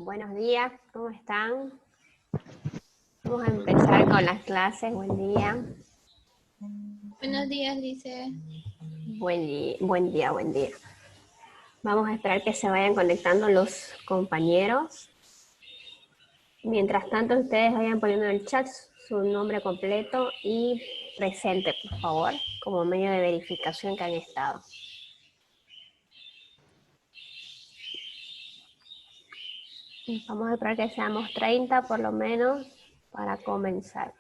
Buenos días, ¿cómo están? Vamos a empezar con las clases. Buen día. Buenos días, Lice. Buen día, buen día. Vamos a esperar que se vayan conectando los compañeros. Mientras tanto, ustedes vayan poniendo en el chat su nombre completo y presente, por favor, como medio de verificación que han estado. Vamos a esperar que seamos 30 por lo menos para comenzar.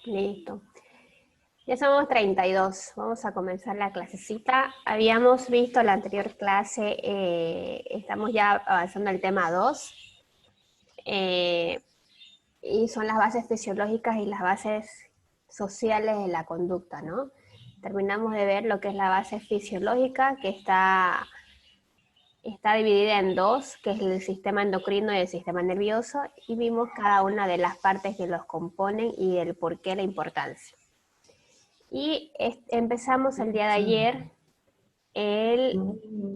Listo. Ya somos 32, vamos a comenzar la clasecita. Habíamos visto la anterior clase, estamos ya avanzando al tema 2, y son las bases fisiológicas y las bases sociales de la conducta, ¿no? Terminamos de ver lo que es la base fisiológica, que está dividida en dos, que es el sistema endocrino y el sistema nervioso, y vimos cada una de las partes que los componen y el por qué, la importancia. Y empezamos el día de ayer el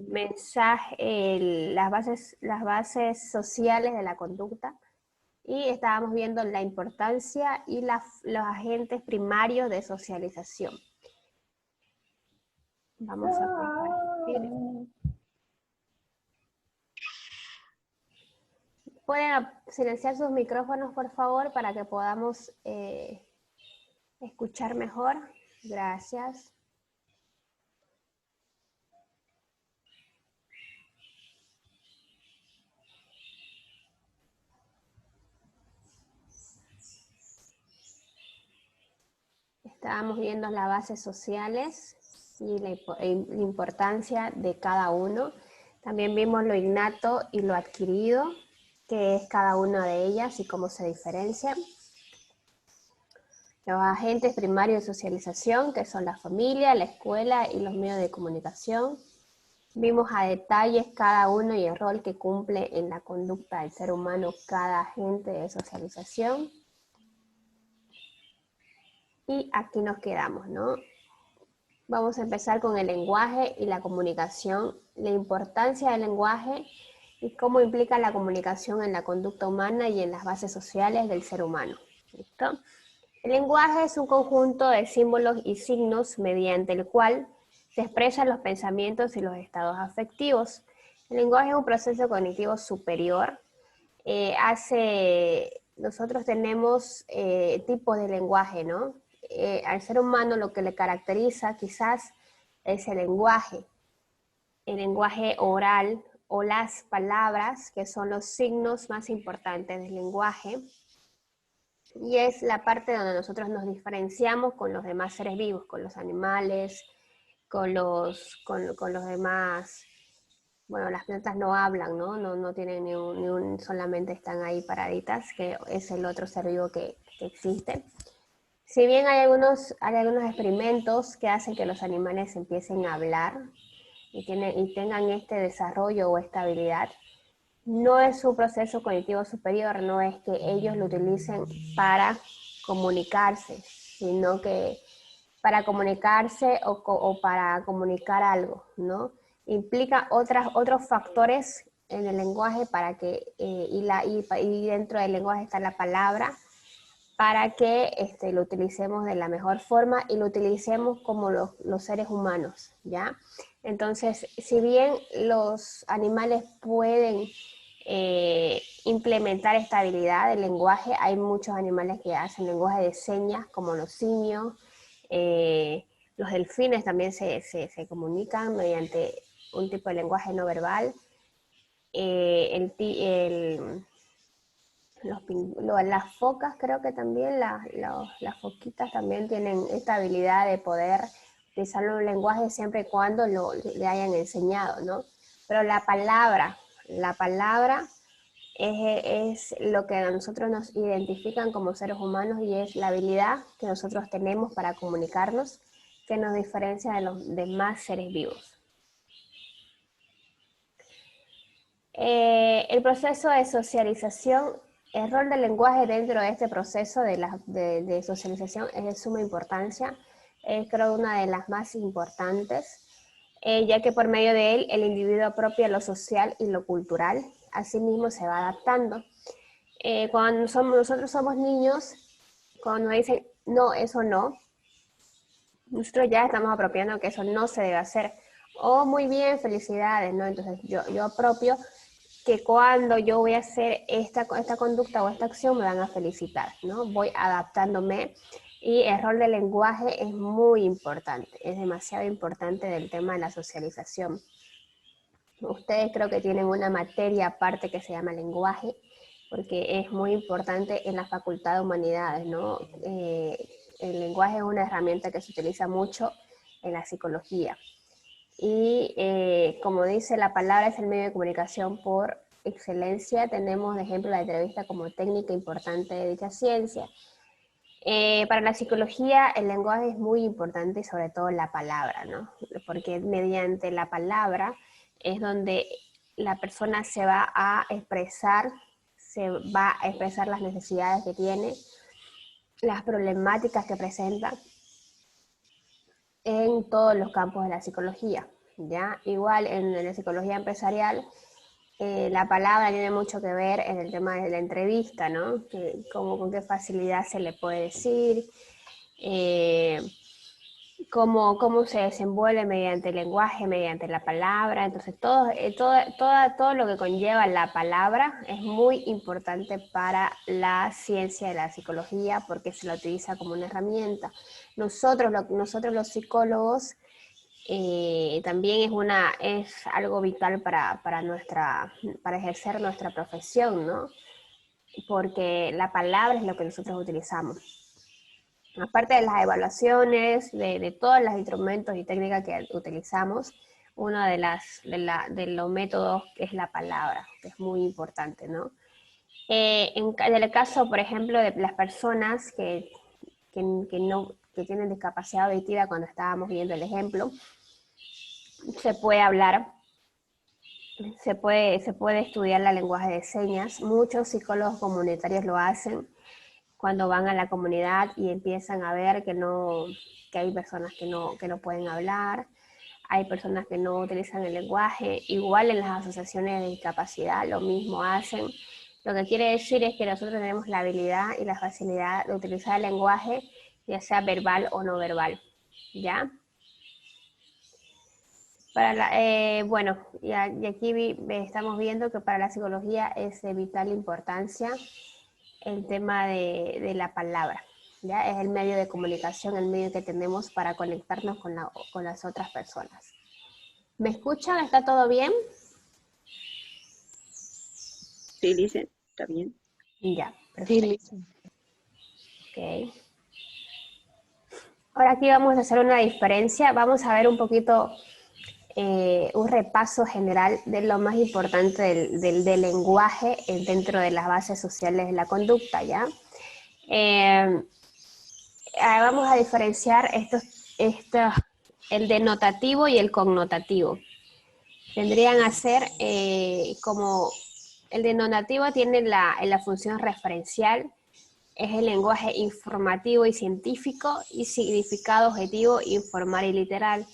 mensaje, las bases sociales de la conducta, y estábamos viendo la importancia y los agentes primarios de socialización. Vamos a compartir. ¿Pueden silenciar sus micrófonos, por favor, para que podamos escuchar mejor? Gracias. Estábamos viendo las bases sociales y la importancia de cada uno. También vimos lo innato y lo adquirido, que es cada una de ellas y cómo se diferencian. Los agentes primarios de socialización, que son la familia, la escuela y los medios de comunicación. Vimos a detalles cada uno y el rol que cumple en la conducta del ser humano cada agente de socialización. Y aquí nos quedamos, ¿no? Vamos a empezar con el lenguaje y la comunicación, la importancia del lenguaje y cómo implica la comunicación en la conducta humana y en las bases sociales del ser humano. ¿Listo? El lenguaje es un conjunto de símbolos y signos mediante el cual se expresan los pensamientos y los estados afectivos. El lenguaje es un proceso cognitivo superior. Nosotros tenemos tipos de lenguaje, ¿no? Al ser humano lo que le caracteriza quizás es el lenguaje oral o las palabras, que son los signos más importantes del lenguaje, y es la parte donde nosotros nos diferenciamos con los demás seres vivos, con los animales, con los demás. Bueno, las plantas no hablan, ¿no? No tienen ni un, solamente están ahí paraditas, que es el otro ser vivo que existe. Si bien hay algunos experimentos que hacen que los animales empiecen a hablar y tengan este desarrollo o esta habilidad, no es un proceso cognitivo superior, no es que ellos lo utilicen para comunicarse, sino que para comunicarse o para comunicar algo, ¿no? Implica otros factores en el lenguaje para que, y dentro del lenguaje está la palabra, para que lo utilicemos de la mejor forma y lo utilicemos como los seres humanos, ¿ya? Entonces, si bien los animales pueden implementar esta habilidad del lenguaje, hay muchos animales que hacen lenguaje de señas, como los simios, los delfines también se comunican mediante un tipo de lenguaje no verbal. Las focas, creo que también, las foquitas también tienen esta habilidad de poder utilizar un lenguaje siempre y cuando le hayan enseñado, ¿no? Pero la palabra es lo que a nosotros nos identifican como seres humanos y es la habilidad que nosotros tenemos para comunicarnos, que nos diferencia de los demás seres vivos. El proceso de socialización, el rol del lenguaje dentro de este proceso de socialización es de suma importancia. Creo una de las más importantes, ya que por medio de él el individuo apropia lo social y lo cultural, asimismo se va adaptando. Cuando nosotros somos niños, cuando nos dicen no, eso no, nosotros ya estamos apropiando que eso no se debe hacer. Oh, muy bien, felicidades, ¿no? Entonces yo apropio que cuando yo voy a hacer esta conducta o esta acción me van a felicitar, ¿no? Voy adaptándome y el rol del lenguaje es muy importante, es demasiado importante del tema de la socialización. Ustedes creo que tienen una materia aparte que se llama lenguaje, porque es muy importante en la Facultad de Humanidades, ¿no? El lenguaje es una herramienta que se utiliza mucho en la psicología. Y como dice, la palabra es el medio de comunicación por excelencia. Tenemos de ejemplo la entrevista como técnica importante de dicha ciencia. Para la psicología el lenguaje es muy importante y sobre todo la palabra, ¿no? Porque mediante la palabra es donde la persona se va a expresar las necesidades que tiene, las problemáticas que presenta en todos los campos de la psicología, ¿ya? Igual en la psicología empresarial, la palabra tiene mucho que ver en el tema de la entrevista, ¿no? Con qué facilidad se le puede decir, cómo se desenvuelve mediante el lenguaje, mediante la palabra. Entonces todo lo que conlleva la palabra es muy importante para la ciencia de la psicología porque se la utiliza como una herramienta. Nosotros los psicólogos también es algo vital para ejercer nuestra profesión, ¿no? Porque la palabra es lo que nosotros utilizamos. Aparte de las evaluaciones, de todos los instrumentos y técnicas que utilizamos, uno de los métodos es la palabra, que es muy importante, ¿no? En el caso, por ejemplo, de las personas que tienen discapacidad auditiva, cuando estábamos viendo el ejemplo, se puede hablar, se puede estudiar el lenguaje de señas. Muchos psicólogos comunitarios lo hacen cuando van a la comunidad y empiezan a ver que hay personas que no pueden hablar, hay personas que no utilizan el lenguaje. Igual en las asociaciones de discapacidad lo mismo hacen. Lo que quiere decir es que nosotros tenemos la habilidad y la facilidad de utilizar el lenguaje, ya sea verbal o no verbal, ¿ya? Bueno, y aquí estamos viendo que para la psicología es de vital importancia el tema de la palabra, ¿ya? Es el medio de comunicación, el medio que tenemos para conectarnos con las otras personas. ¿Me escuchan? ¿Está todo bien? Sí, Lice, está bien. Ya, perfecto. Ok. Ahora aquí vamos a hacer una diferencia. Vamos a ver un poquito, un repaso general de lo más importante del lenguaje dentro de las bases sociales de la conducta, ¿ya? Vamos a diferenciar el denotativo y el connotativo. Vendrían a ser como el denotativo tiene la función referencial, es el lenguaje informativo y científico y significado objetivo, informal y literal.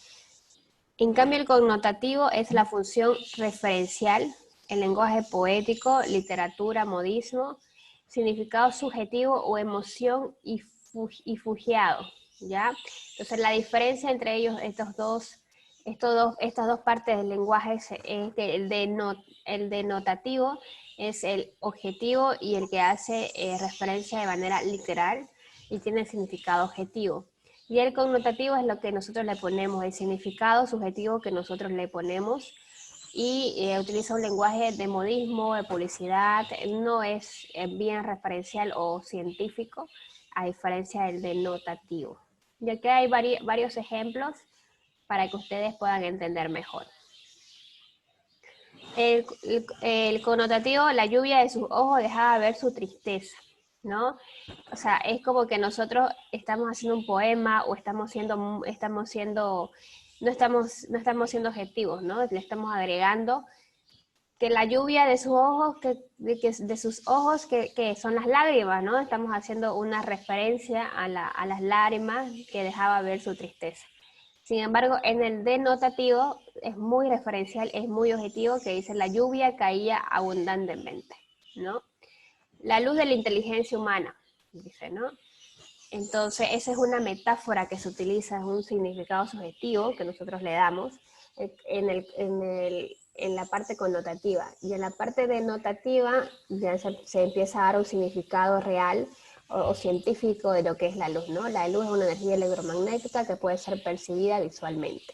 En cambio, el connotativo es la función referencial, el lenguaje poético, literatura, modismo, significado subjetivo o emoción y fugiado, ¿ya? Entonces, la diferencia entre ellos, estas dos partes del lenguaje es que el denotativo es el objetivo y el que hace referencia de manera literal y tiene significado objetivo. Y el connotativo es lo que nosotros le ponemos, el significado subjetivo que nosotros le ponemos, y utiliza un lenguaje de modismo, de publicidad, no es bien referencial o científico, a diferencia del denotativo. Y aquí hay varios ejemplos para que ustedes puedan entender mejor. El connotativo, la lluvia de sus ojos dejaba ver su tristeza. ¿no? O sea, es como que nosotros estamos haciendo un poema o no estamos siendo objetivos, ¿no? Le estamos agregando que la lluvia de sus ojos, que son las lágrimas, ¿no? Estamos haciendo una referencia a las lágrimas que dejaba ver su tristeza. Sin embargo, en el denotativo es muy referencial, es muy objetivo, que dice la lluvia caía abundantemente, ¿no? La luz de la inteligencia humana, dice, ¿no? Entonces, esa es una metáfora que se utiliza, es un significado subjetivo que nosotros le damos en la parte connotativa. Y en la parte denotativa ya se empieza a dar un significado real o científico de lo que es la luz, ¿no? La luz es una energía electromagnética que puede ser percibida visualmente.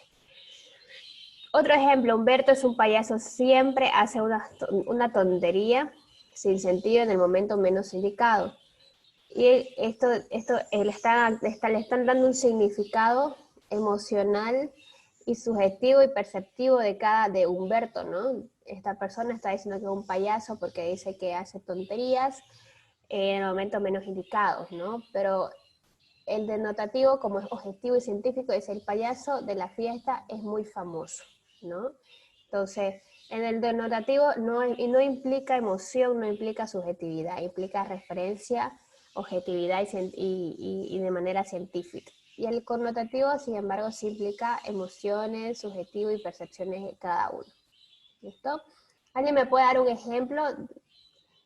Otro ejemplo, Humberto es un payaso, siempre hace una tontería sin sentido en el momento menos indicado. Y le están dando un significado emocional y subjetivo y perceptivo de Humberto, ¿no? Esta persona está diciendo que es un payaso porque dice que hace tonterías en el momento menos indicados, ¿no? Pero el denotativo, como es objetivo y científico, es el payaso de la fiesta, es muy famoso, ¿no? Entonces, en el denotativo no implica emoción, no implica subjetividad, implica referencia, objetividad y de manera científica. Y el connotativo, sin embargo, sí implica emociones, subjetivo y percepciones de cada uno. ¿Listo? ¿Alguien me puede dar un ejemplo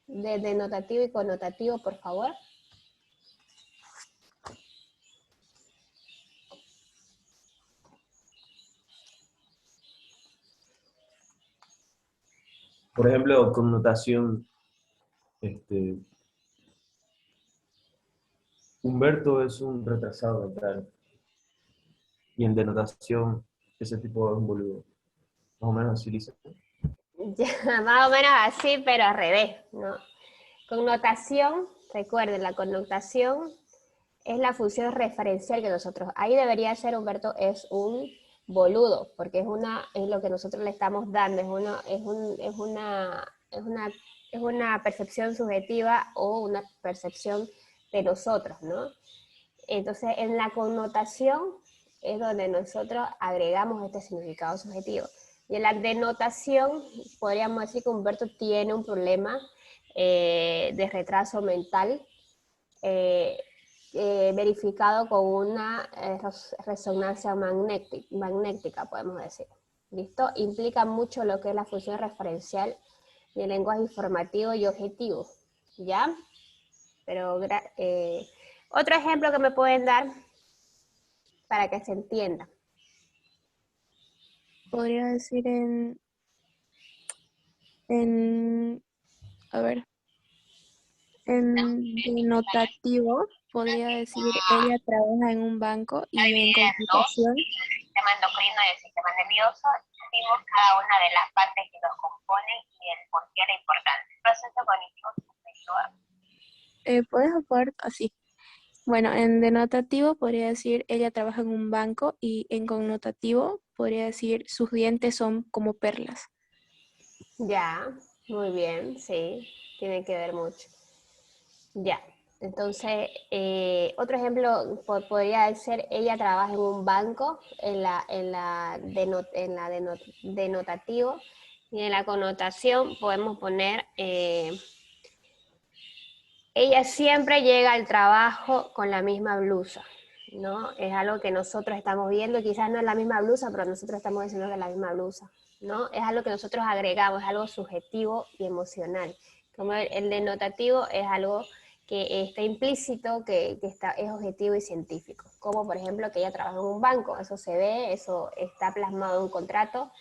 de denotativo y connotativo, por favor? Por ejemplo, connotación, este, Humberto es un retrasado mental. Y en denotación, ese tipo de un boludo. Más o menos así dice. Ya, más o menos así, pero al revés, ¿no? Connotación, recuerden, la connotación es la función referencial que nosotros, ahí debería ser, Humberto, es un boludo, porque es lo que nosotros le estamos dando, es una percepción subjetiva o una percepción de nosotros, ¿no? Entonces, en la connotación es donde nosotros agregamos este significado subjetivo. Y en la denotación, podríamos decir que Humberto tiene un problema de retraso mental verificado con una resonancia magnética, podemos decir. ¿Listo? Implica mucho lo que es la función referencial y el lenguaje informativo y objetivo. ¿Ya? Pero otro ejemplo que me pueden dar para que se entienda. Podría decir a ver, en denotativo, podría decir, ella trabaja en un banco y en computación. El sistema endocrino y el sistema nervioso, vimos cada una de las partes que los componen y el por qué era importante. Proceso cognitivo superior. Puedes ocupar así. Bueno, en denotativo podría decir, ella trabaja en un banco y en connotativo podría decir, sus dientes son como perlas. Ya, muy bien, sí, tiene que ver mucho. Ya, entonces, otro ejemplo podría ser, ella trabaja en un banco, denotativo, y en la connotación podemos poner, ella siempre llega al trabajo con la misma blusa, ¿no? Es algo que nosotros estamos viendo, quizás no es la misma blusa, pero nosotros estamos diciendo que es la misma blusa, ¿no? Es algo que nosotros agregamos, es algo subjetivo y emocional. Como el denotativo es algo que está implícito, que es objetivo y científico. Como por ejemplo que ella trabaja en un banco, eso se ve, eso está plasmado en un contrato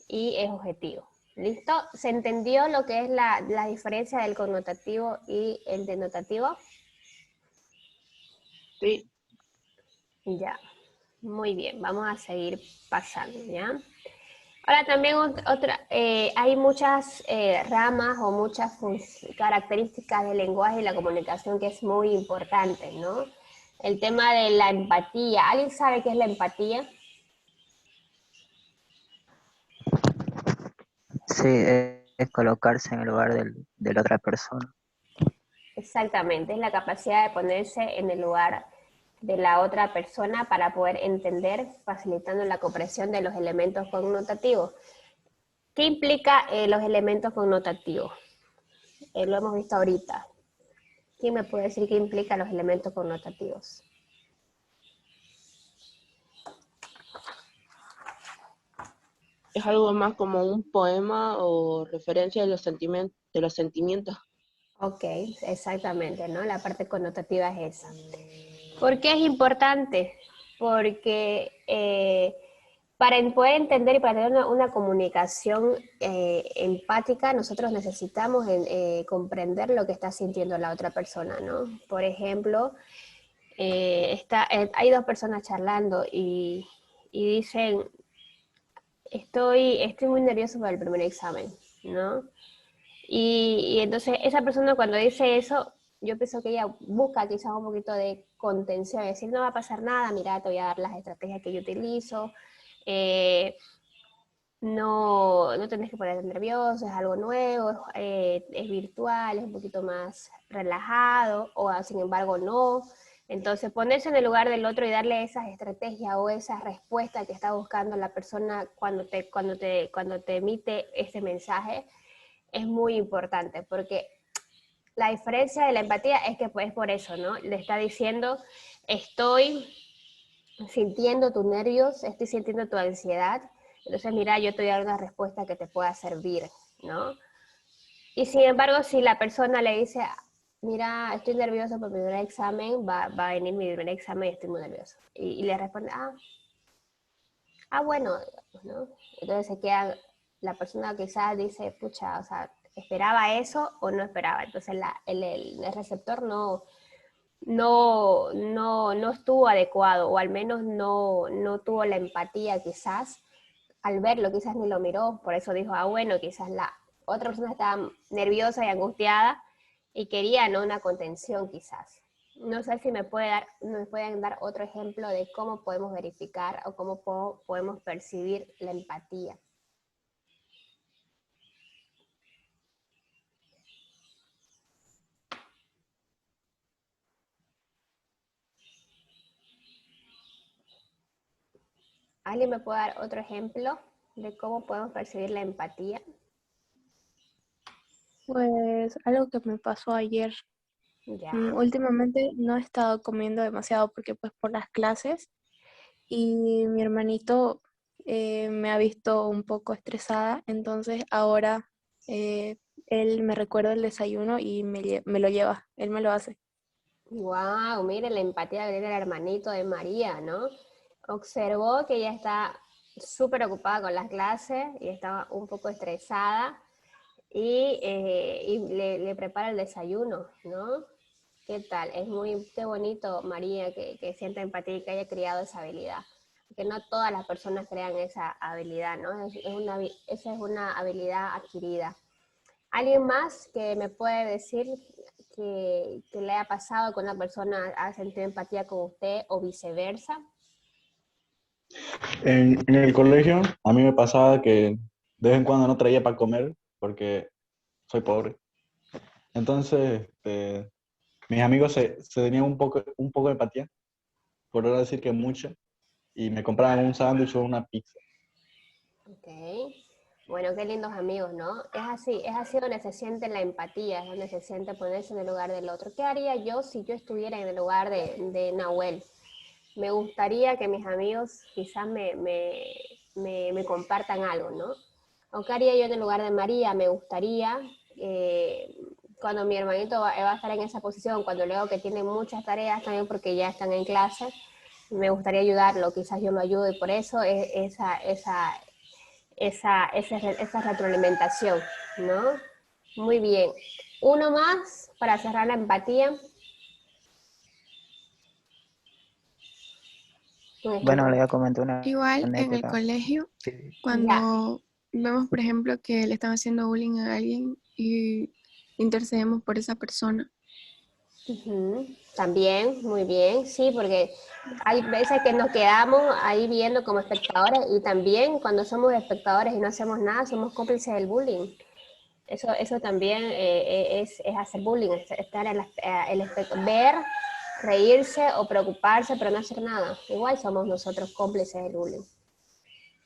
y es objetivo. ¿Listo? ¿Se entendió lo que es la diferencia del connotativo y el denotativo? Sí. Ya, muy bien, vamos a seguir pasando, ¿ya? Ahora también hay muchas ramas o muchas características del lenguaje y la comunicación que es muy importante, ¿no? El tema de la empatía. ¿Alguien sabe qué es la empatía? Sí, es colocarse en el lugar de la otra persona. Exactamente, es la capacidad de ponerse en el lugar de la otra persona para poder entender, facilitando la comprensión de los elementos connotativos. ¿Qué implica los elementos connotativos? Lo hemos visto ahorita. ¿Quién me puede decir qué implica los elementos connotativos? Es algo más como un poema o referencia de los sentimientos. Ok, exactamente, ¿no? La parte connotativa es esa. ¿Por qué es importante? Porque para poder entender y para tener una comunicación empática, nosotros necesitamos comprender lo que está sintiendo la otra persona, ¿no? Por ejemplo, hay dos personas charlando y dicen, estoy muy nervioso para el primer examen, ¿no? Y entonces esa persona cuando dice eso, yo pienso que ella busca quizás un poquito de contención, es decir, no va a pasar nada, mira, te voy a dar las estrategias que yo utilizo, no tenés que ponerte nervioso, es algo nuevo, es virtual, es un poquito más relajado, o sin embargo no. Entonces ponerse en el lugar del otro y darle esas estrategias o esa respuesta que está buscando la persona cuando te emite ese mensaje, es muy importante, porque la diferencia de la empatía es que pues por eso, ¿no? Le está diciendo, estoy sintiendo tus nervios, estoy sintiendo tu ansiedad, entonces mira, yo te voy a dar una respuesta que te pueda servir, ¿no? Y sin embargo, si la persona le dice, mira, estoy nervioso por mi primer examen, va a venir mi primer examen y estoy muy nervioso. Y le responde, bueno, ¿no? Entonces se queda, la persona quizás dice, pucha, o sea, ¿esperaba eso o no esperaba? Entonces el receptor no estuvo adecuado, o al menos no tuvo la empatía quizás, al verlo quizás ni lo miró, por eso dijo, bueno, quizás la otra persona estaba nerviosa y angustiada y quería, ¿no?, una contención quizás. No sé si me pueden dar otro ejemplo de cómo podemos verificar o cómo podemos percibir la empatía. ¿Alguien me puede dar otro ejemplo de cómo podemos percibir la empatía? Pues algo que me pasó ayer. Ya. Últimamente no he estado comiendo demasiado porque pues por las clases, y mi hermanito me ha visto un poco estresada, entonces ahora él me recuerda el desayuno y me lo lleva, él me lo hace. Wow, mire la empatía que tiene el hermanito de María, ¿no? Observó que ella está súper ocupada con las clases y estaba un poco estresada y le prepara el desayuno, ¿no? ¿Qué tal? Qué bonito, María, que sienta empatía y que haya criado esa habilidad. Que no todas las personas crean esa habilidad, ¿no? Esa es una habilidad adquirida. ¿Alguien más que me puede decir que le haya pasado con una persona, ha sentido empatía con usted o viceversa? En el colegio a mí me pasaba que de vez en cuando no traía para comer porque soy pobre. Entonces, mis amigos se tenían un poco de empatía, por no decir que mucha, y me compraban un sándwich o una pizza. Ok. Bueno, qué lindos amigos, ¿no? Es así donde se siente la empatía, es donde se siente ponerse en el lugar del otro. ¿Qué haría yo si yo estuviera en el lugar de Nahuel? Me gustaría que mis amigos quizás me compartan algo, ¿no? ¿O qué haría yo en el lugar de María? Me gustaría, cuando mi hermanito va a estar en esa posición, cuando luego que tiene muchas tareas también porque ya están en clase, me gustaría ayudarlo, quizás yo lo ayude, y por eso es esa retroalimentación, ¿no? Muy bien. Uno más para cerrar la empatía. Un ejemplo. Bueno, le voy a comentar una Igual en el anécdota. colegio, Sí. cuando vemos, por ejemplo, que le están haciendo bullying a alguien y intercedemos por esa persona. Ujú. También, muy bien, sí, porque hay veces que nos quedamos ahí viendo como espectadores, y también cuando somos espectadores y no hacemos nada, somos cómplices del bullying. Eso también es hacer bullying, es estar en el espectro, ver, reírse o preocuparse, pero no hacer nada. Igual somos nosotros cómplices del bullying.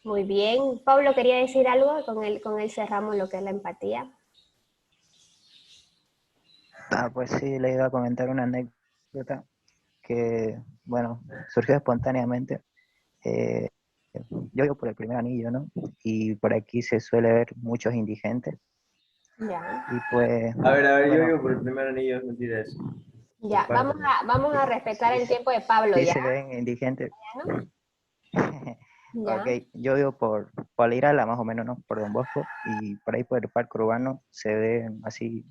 Muy bien. Pablo, ¿quería decir algo? Con él cerramos lo que es la empatía. Pues sí, le iba a comentar una anécdota que, bueno, surgió espontáneamente. Eh, yo vivo por el primer anillo, ¿no? Y por aquí se suele ver muchos indigentes. Ya. Y pues, A ver, yo bueno, digo por el primer anillo, es mentira eso. Ya, vamos a respetar el tiempo de Pablo, sí ¿ya? se ven indigentes. ¿No? Ok, Ya. yo vivo por Irala, más o menos, ¿no? Por Don Bosco, y por ahí por el Parque Urbano se ven así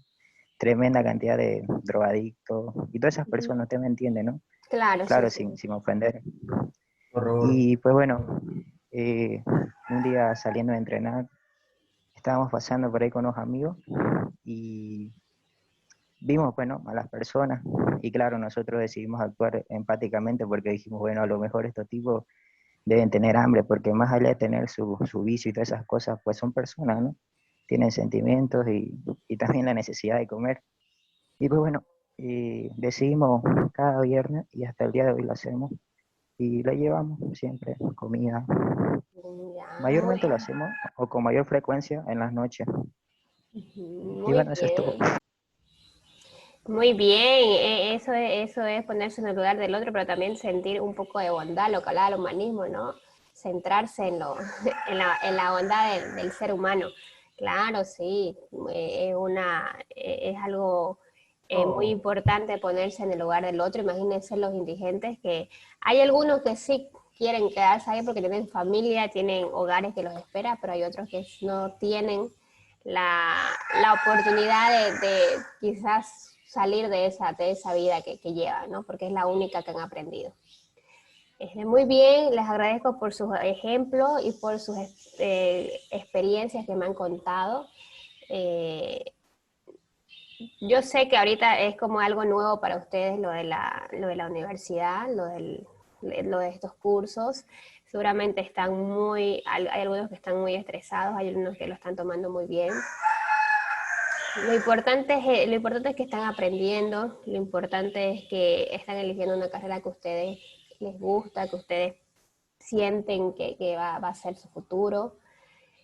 tremenda cantidad de drogadictos y todas esas personas, usted me entiende, ¿no? Claro, sí, Claro, sí. sin ofender. Horror. Y pues bueno, un día saliendo de entrenar, estábamos pasando por ahí con unos amigos y vimos, bueno, a las personas y claro, nosotros decidimos actuar empáticamente porque dijimos, bueno, a lo mejor estos tipos deben tener hambre, porque más allá de tener su vicio y todas esas cosas, pues son personas, ¿no? Tienen sentimientos y también la necesidad de comer. Y pues bueno, decidimos cada viernes y hasta el día de hoy lo hacemos y lo llevamos siempre, comida. Ya, Mayormente lo hacemos o con mayor frecuencia en las noches. Y muy bueno, eso es todo. bien. Muy bien, eso es ponerse en el lugar del otro, pero también sentir un poco de bondad, lo que hablaba del humanismo, ¿no? Centrarse en, en la bondad del ser humano. Claro, sí, es algo muy importante ponerse en el lugar del otro. Imagínense los indigentes, que hay algunos que sí quieren quedarse ahí porque tienen familia, tienen hogares que los esperan, pero hay otros que no tienen la oportunidad de quizás salir de esa vida que llevan, ¿no? Porque es la única que han aprendido. Muy bien, les agradezco por sus ejemplos y por sus experiencias que me han contado. Yo sé que ahorita es como algo nuevo para ustedes lo de la universidad, lo de estos cursos. Seguramente hay algunos que están muy estresados, hay algunos que lo están tomando muy bien. Lo importante es que están aprendiendo, lo importante es que están eligiendo una carrera que a ustedes les gusta, que ustedes sienten que va a ser su futuro.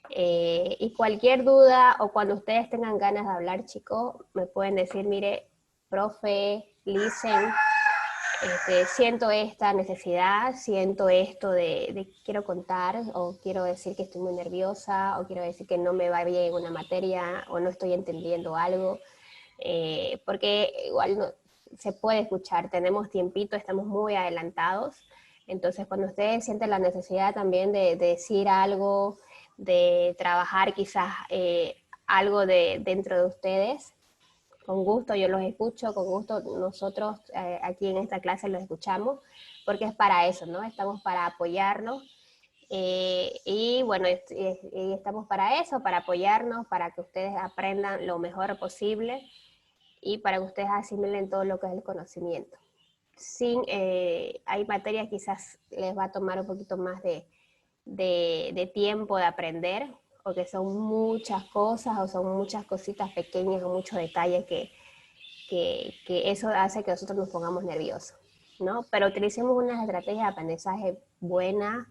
Y cualquier duda o cuando ustedes tengan ganas de hablar, chicos, me pueden decir, mire, profe, listen, siento esta necesidad, siento esto de quiero contar, o quiero decir que estoy muy nerviosa, o quiero decir que no me va bien una materia, o no estoy entendiendo algo, porque igual no, se puede escuchar, tenemos tiempito, estamos muy adelantados, entonces cuando ustedes sienten la necesidad también de decir algo, de trabajar quizás algo dentro de ustedes, con gusto yo los escucho, con gusto nosotros aquí en esta clase los escuchamos, porque es para eso, ¿no? Estamos para apoyarnos y bueno, y estamos para eso, para apoyarnos, para que ustedes aprendan lo mejor posible y para que ustedes asimilen todo lo que es el conocimiento. Hay materias quizás les va a tomar un poquito más de tiempo de aprender, porque son muchas cosas o son muchas cositas pequeñas o muchos detalles que eso hace que nosotros nos pongamos nerviosos, ¿no? Pero utilicemos unas estrategias de aprendizaje buenas.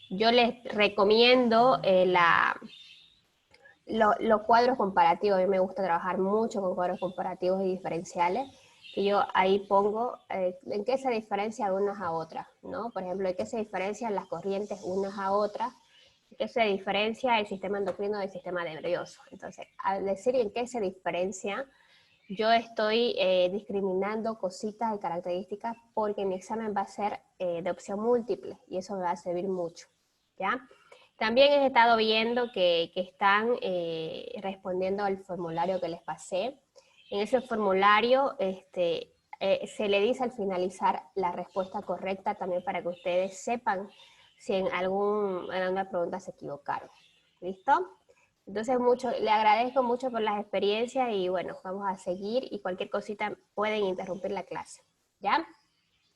Yo les recomiendo los cuadros comparativos. A mí me gusta trabajar mucho con cuadros comparativos y diferenciales, que yo ahí pongo en qué se diferencian unas a otras, ¿no? Por ejemplo, en qué se diferencian las corrientes unas a otras, en qué se diferencia el sistema endocrino del sistema nervioso. Entonces, al decir en qué se diferencia, yo estoy discriminando cositas y características porque mi examen va a ser de opción múltiple y eso me va a servir mucho, ¿ya? También he estado viendo que están respondiendo al formulario que les pasé. En ese formulario se le dice al finalizar la respuesta correcta también para que ustedes sepan si en alguna pregunta se equivocaron. ¿Listo? Entonces le agradezco mucho por las experiencias y bueno, vamos a seguir y cualquier cosita pueden interrumpir la clase, ¿ya?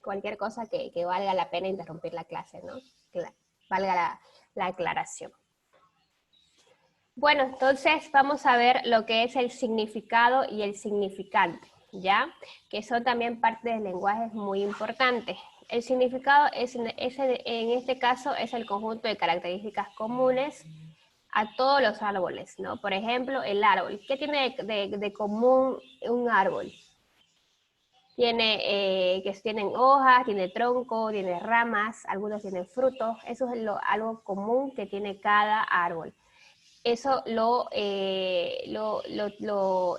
Cualquier cosa que valga la pena interrumpir la clase, ¿no? Que valga la aclaración. Bueno, entonces vamos a ver lo que es el significado y el significante, ¿ya? Que son también parte del lenguaje muy importantes. El significado en este caso es el conjunto de características comunes a todos los árboles, ¿no? Por ejemplo, el árbol. ¿Qué tiene de común un árbol? Tienen hojas, tiene tronco, tiene ramas, algunos tienen frutos. Eso es algo común que tiene cada árbol. Eso es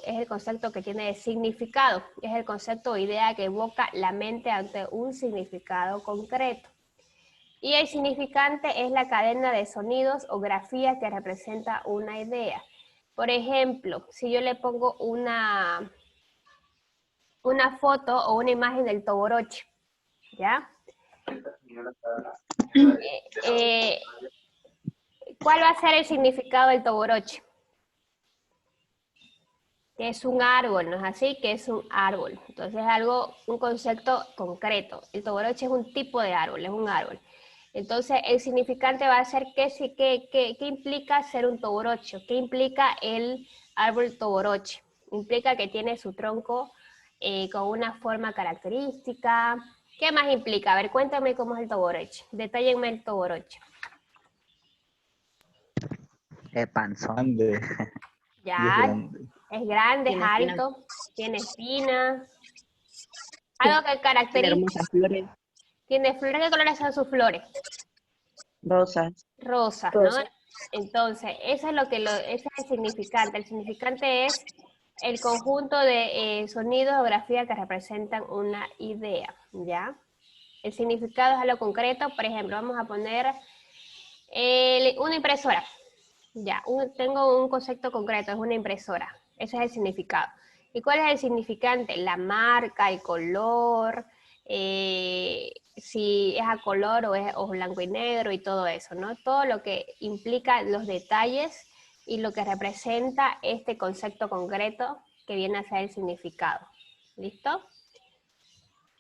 el concepto que tiene de significado, es el concepto o idea que evoca la mente ante un significado concreto. Y el significante es la cadena de sonidos o grafía que representa una idea. Por ejemplo, si yo le pongo una foto o una imagen del toboroche, ¿ya? ¿Cuál va a ser el significado del toboroche? Que es un árbol, ¿no es así? Que es un árbol. Entonces un concepto concreto. El toboroche es un tipo de árbol, es un árbol. Entonces el significante va a ser qué implica ser un toboroche, qué implica el árbol toboroche. Implica que tiene su tronco con una forma característica. ¿Qué más implica? A ver, cuéntame cómo es el toboroche. Detállenme el toboroche. El panzón. Grande. Y es Ya, grande. es grande, es Tiene espinas. alto, tiene espinas. Algo que Tiene caracteriza. hermosas flores Tiene flores. ¿Qué colores son sus flores? rosas. Rosas, ¿no? Entonces, eso es ese es el significante. El significante es el conjunto de sonidos o grafías que representan una idea, ¿ya? El significado es algo concreto. Por ejemplo, vamos a poner una impresora. Ya, tengo un concepto concreto, es una impresora. Ese es el significado. ¿Y cuál es el significante? La marca, el color, si es a color o blanco y negro y todo eso, ¿no? Todo lo que implica los detalles y lo que representa este concepto concreto que viene a ser el significado. ¿Listo?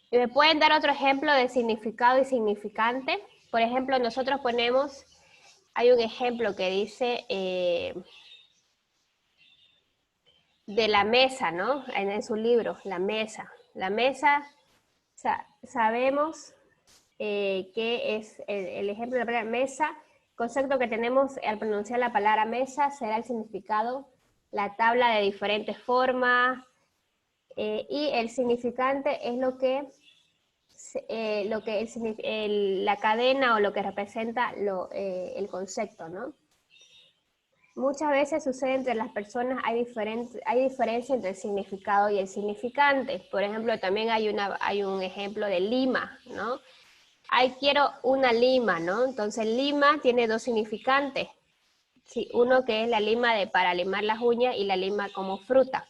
¿Y me pueden dar otro ejemplo de significado y significante? Por ejemplo, nosotros ponemos... Hay un ejemplo que dice de la mesa, ¿no? En su libro, la mesa. La mesa, sabemos que es el ejemplo de la palabra mesa, concepto que tenemos al pronunciar la palabra mesa será el significado, la tabla de diferentes formas, y el significante es la cadena o lo que representa el concepto, ¿no? Muchas veces sucede entre las personas, hay diferencia entre el significado y el significante. Por ejemplo, también hay un ejemplo de lima, ¿no? Quiero una lima, ¿no? Entonces lima tiene dos significantes. Sí, uno que es la lima para limar las uñas y la lima como fruta.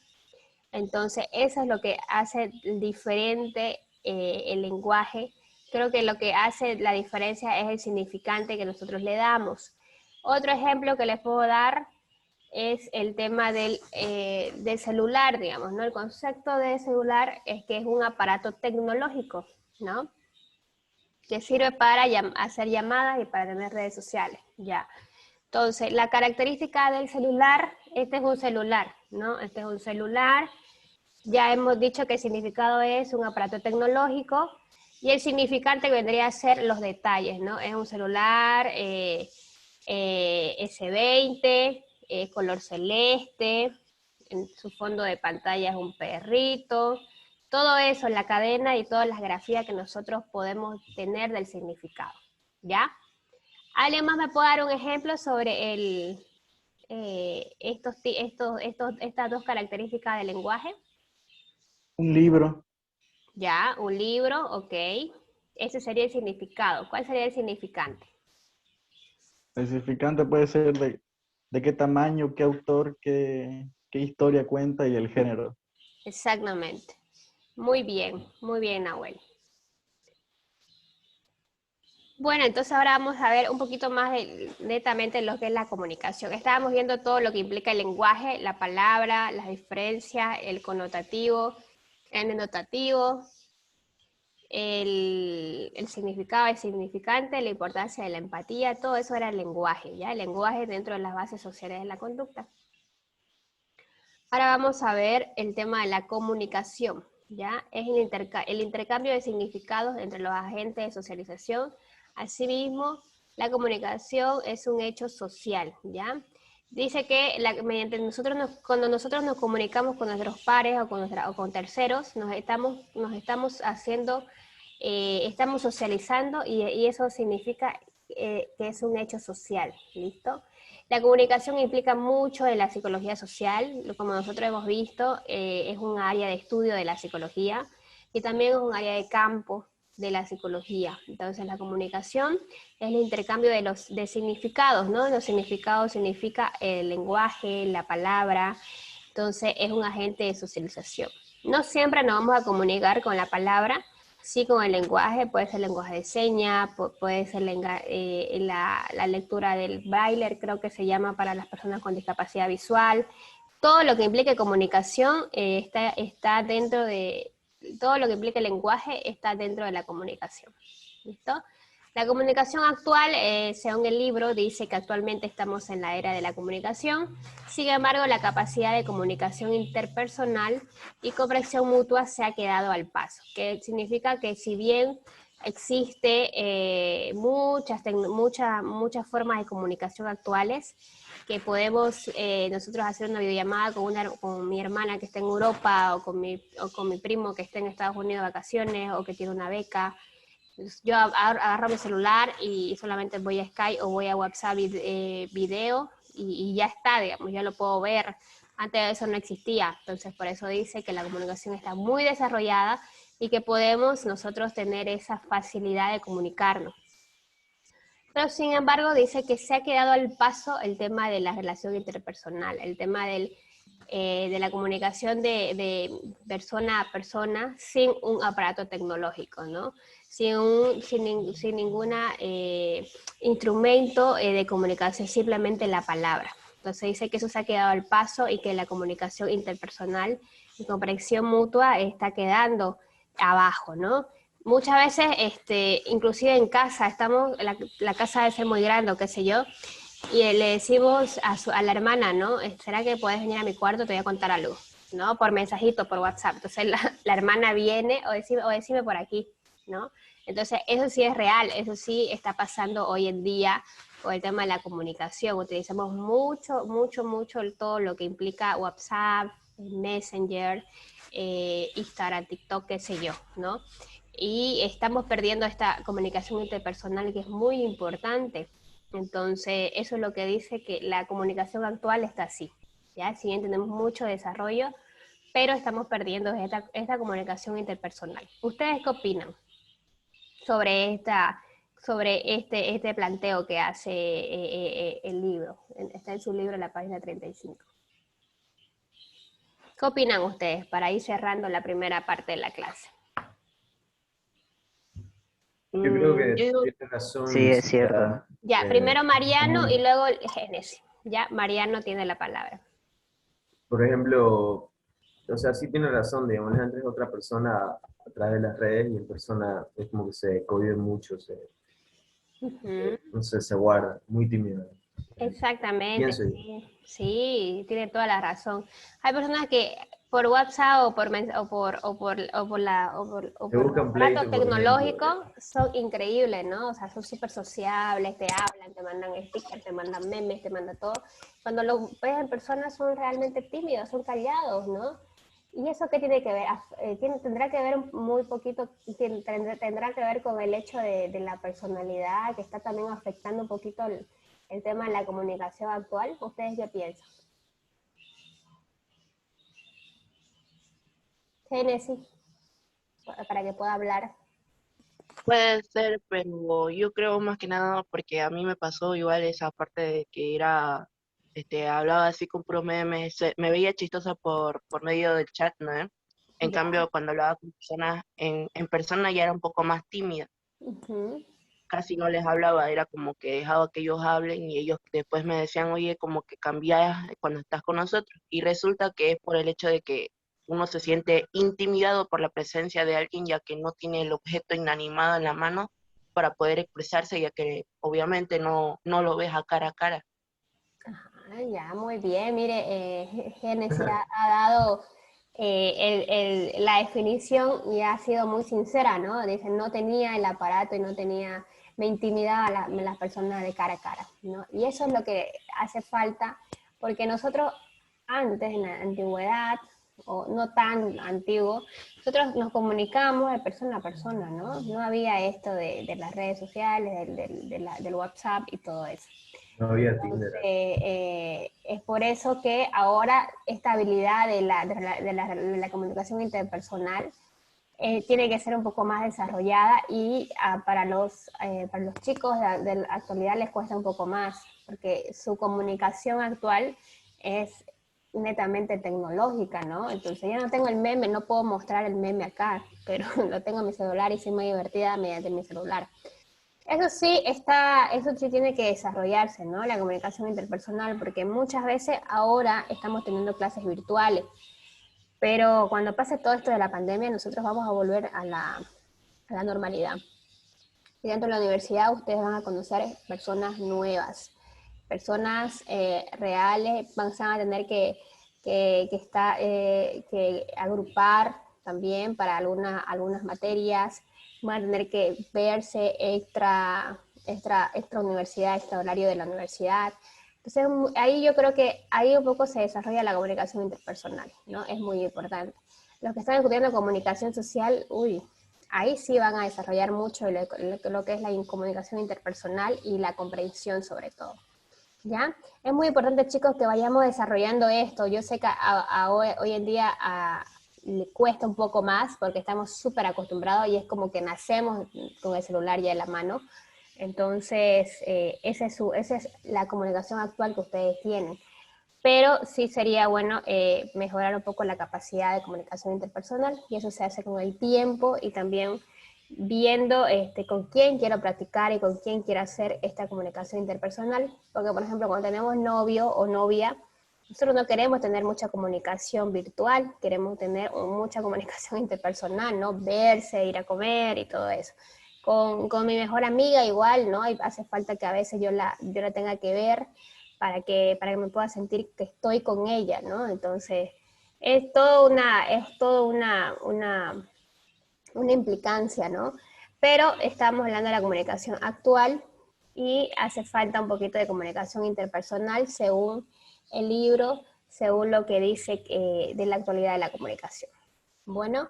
Entonces eso es lo que hace diferente el lenguaje. Creo que lo que hace la diferencia es el significante que nosotros le damos. Otro ejemplo que les puedo dar es el tema del celular, digamos, ¿no? El concepto de celular es que es un aparato tecnológico, ¿no? Que sirve para hacer llamadas y para tener redes sociales, ya. Entonces, la característica del celular, este es un celular, ¿no? Este es un celular, ya hemos dicho que el significado es un aparato tecnológico, y el significante vendría a ser los detalles, ¿no? Es un celular S20, color celeste, en su fondo de pantalla es un perrito, todo eso, la cadena y todas las grafías que nosotros podemos tener del significado, ¿ya? ¿Alguien más me puede dar un ejemplo sobre estas dos características del lenguaje? Un libro. Ya, un libro, ok. Ese sería el significado. ¿Cuál sería el significante? El significante puede ser de qué tamaño, qué autor, qué historia cuenta y el género. Exactamente. Muy bien, Nahuel. Bueno, entonces ahora vamos a ver un poquito más netamente lo que es la comunicación. Estábamos viendo todo lo que implica el lenguaje, la palabra, las diferencias, el connotativo, el denotativo. el significado, el significante, la importancia de la empatía, todo eso era el lenguaje, ¿ya? El lenguaje dentro de las bases sociales de la conducta. Ahora vamos a ver el tema de la comunicación, ¿ya? Es el intercambio de significados entre los agentes de socialización. Asimismo, la comunicación es un hecho social, ¿ya? Dice que cuando nosotros nos comunicamos con nuestros pares o con terceros, estamos socializando y eso significa que es un hecho social, ¿listo? La comunicación implica mucho en la psicología social, como nosotros hemos visto, es un área de estudio de la psicología y también es un área de campo de la psicología. Entonces la comunicación es el intercambio de significados, ¿no? Los significados significa el lenguaje, la palabra, entonces es un agente de socialización. No siempre nos vamos a comunicar con la palabra, sí con el lenguaje, puede ser lenguaje de señas, puede ser la lectura del braille, creo que se llama para las personas con discapacidad visual. Todo lo que implique comunicación está dentro de, todo lo que implique lenguaje está dentro de la comunicación. ¿Listo? La comunicación actual, según el libro, dice que actualmente estamos en la era de la comunicación. Sin embargo, la capacidad de comunicación interpersonal y comprensión mutua se ha quedado al paso, que significa que si bien existe muchas formas de comunicación actuales, que podemos nosotros hacer una videollamada con mi hermana que está en Europa o con mi primo que está en Estados Unidos de vacaciones o que tiene una beca. Yo agarro mi celular y solamente voy a Skype o voy a WhatsApp video y ya está, digamos, ya lo puedo ver. Antes de eso no existía, entonces por eso dice que la comunicación está muy desarrollada y que podemos nosotros tener esa facilidad de comunicarnos. Pero sin embargo dice que se ha quedado al paso el tema de la relación interpersonal, el tema de la comunicación de persona a persona sin un aparato tecnológico, ¿no? Sin ningún instrumento de comunicación, simplemente la palabra. Entonces dice que eso se ha quedado al paso y que la comunicación interpersonal y comprensión mutua está quedando abajo, ¿no? Muchas veces, inclusive en casa, la casa debe ser muy grande o qué sé yo, y le decimos a la hermana, ¿no? ¿Será que puedes venir a mi cuarto? Te voy a contar algo, ¿no? Por mensajito, por WhatsApp. Entonces la hermana viene o decime por aquí, ¿no? Entonces eso sí es real, eso sí está pasando hoy en día con el tema de la comunicación. Utilizamos mucho todo lo que implica WhatsApp, Messenger, Instagram, TikTok, qué sé yo, ¿no? Y estamos perdiendo esta comunicación interpersonal que es muy importante. Entonces, eso es lo que dice que la comunicación actual está así, ¿ya? Si bien tenemos mucho desarrollo, pero estamos perdiendo esta comunicación interpersonal. ¿Ustedes qué opinan sobre este planteo que hace el libro? Está en su libro en la página 35. ¿Qué opinan ustedes para ir cerrando la primera parte de la clase? Yo creo que Yo digo, tiene razón. Sí, es cierto. Ya, primero Mariano como- y luego Génesis. Ya, Mariano tiene la palabra. Por ejemplo, o sea, sí tiene razón, digamos, antes otra persona a través de las redes y en persona es como que se cohíbe mucho, Ujú. no sé, se guarda, muy tímido. Exactamente, Pienso yo. sí, tiene toda la razón. Hay personas que por WhatsApp o por Te buscan pleito, aparato por tecnológico son increíbles, ¿no? O sea, son súper sociables, te hablan, te mandan stickers, te mandan memes, te mandan todo. Cuando lo ves en persona son realmente tímidos, son callados, ¿no? ¿Y eso qué tiene que ver? Tendrá que ver muy poquito, tendrá que ver con el hecho de la personalidad que está también afectando un poquito el tema de la comunicación actual. ¿Ustedes qué piensan? Génesis, para que pueda hablar. puede ser, pero yo creo más que nada porque a mí me pasó igual esa parte de que hablaba así con puros memes, me veía chistosa por medio del chat, ¿no? En Ya. cambio, cuando hablaba con personas en persona ya era un poco más tímida, Ujú. casi no les hablaba, era como que dejaba que ellos hablen y ellos después me decían, oye, como que cambias cuando estás con nosotros. Y resulta que es por el hecho de que uno se siente intimidado por la presencia de alguien, ya que no tiene el objeto inanimado en la mano para poder expresarse, ya que obviamente no lo ves a cara. Ah, ya, muy bien. Mire, Génesis ha dado la definición y ha sido muy sincera, ¿no? Dice, no tenía el aparato y no tenía, me intimidaba las personas de cara a cara, ¿no? Y eso es lo que hace falta, porque nosotros antes, en la antigüedad, o no tan antiguo, nosotros nos comunicábamos de persona a persona, ¿no? No había esto de las redes sociales, del WhatsApp y todo eso. No había Entonces, Tinder. es por eso que ahora esta habilidad de la comunicación interpersonal tiene que ser un poco más desarrollada y para los chicos de la actualidad les cuesta un poco más, porque su comunicación actual es netamente tecnológica, ¿no? Entonces yo no tengo el meme, no puedo mostrar el meme acá, pero lo tengo en mi celular y soy muy divertida mediante mi celular. Eso sí tiene que desarrollarse, ¿no? La comunicación interpersonal, porque muchas veces ahora estamos teniendo clases virtuales, pero cuando pase todo esto de la pandemia, nosotros vamos a volver a la normalidad. Y dentro de la universidad ustedes van a conocer personas nuevas, personas reales, van a tener que agrupar también para algunas materias, van a tener que verse extra universidad, extra horario de la universidad. Entonces ahí yo creo que ahí un poco se desarrolla la comunicación interpersonal, ¿no? Es muy importante. Los que están estudiando comunicación social, ahí sí van a desarrollar mucho lo que es la comunicación interpersonal y la comprensión sobre todo. ¿Ya? Es muy importante, chicos, que vayamos desarrollando esto. Yo sé que hoy en día le cuesta un poco más porque estamos súper acostumbrados y es como que nacemos con el celular ya en la mano. Entonces, esa es la comunicación actual que ustedes tienen. Pero sí sería bueno mejorar un poco la capacidad de comunicación interpersonal y eso se hace con el tiempo y también viendo con quién quiero practicar y con quién quiero hacer esta comunicación interpersonal, porque por ejemplo cuando tenemos novio o novia, nosotros no queremos tener mucha comunicación virtual, queremos tener mucha comunicación interpersonal, ¿no? Verse, ir a comer y todo eso. Con mi mejor amiga igual, ¿no? Y hace falta que a veces yo la tenga que ver para que me pueda sentir que estoy con ella, ¿no? Entonces, es todo una implicancia, ¿no? Pero estamos hablando de la comunicación actual y hace falta un poquito de comunicación interpersonal según el libro, según lo que dice de la actualidad de la comunicación. Bueno,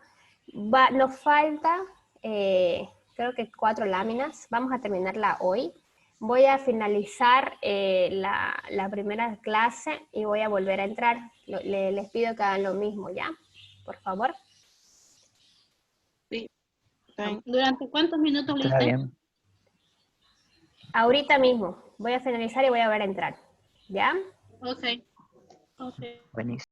nos falta, creo que 4 láminas, vamos a terminarla hoy. Voy a finalizar la primera clase y voy a volver a entrar. Les pido que hagan lo mismo, ¿ya? Por favor. Sí. ¿Durante cuántos minutos lo Está hice? bien. Ahorita mismo. Voy a finalizar y voy a volver a entrar. ¿Ya? Ok. Buenísimo.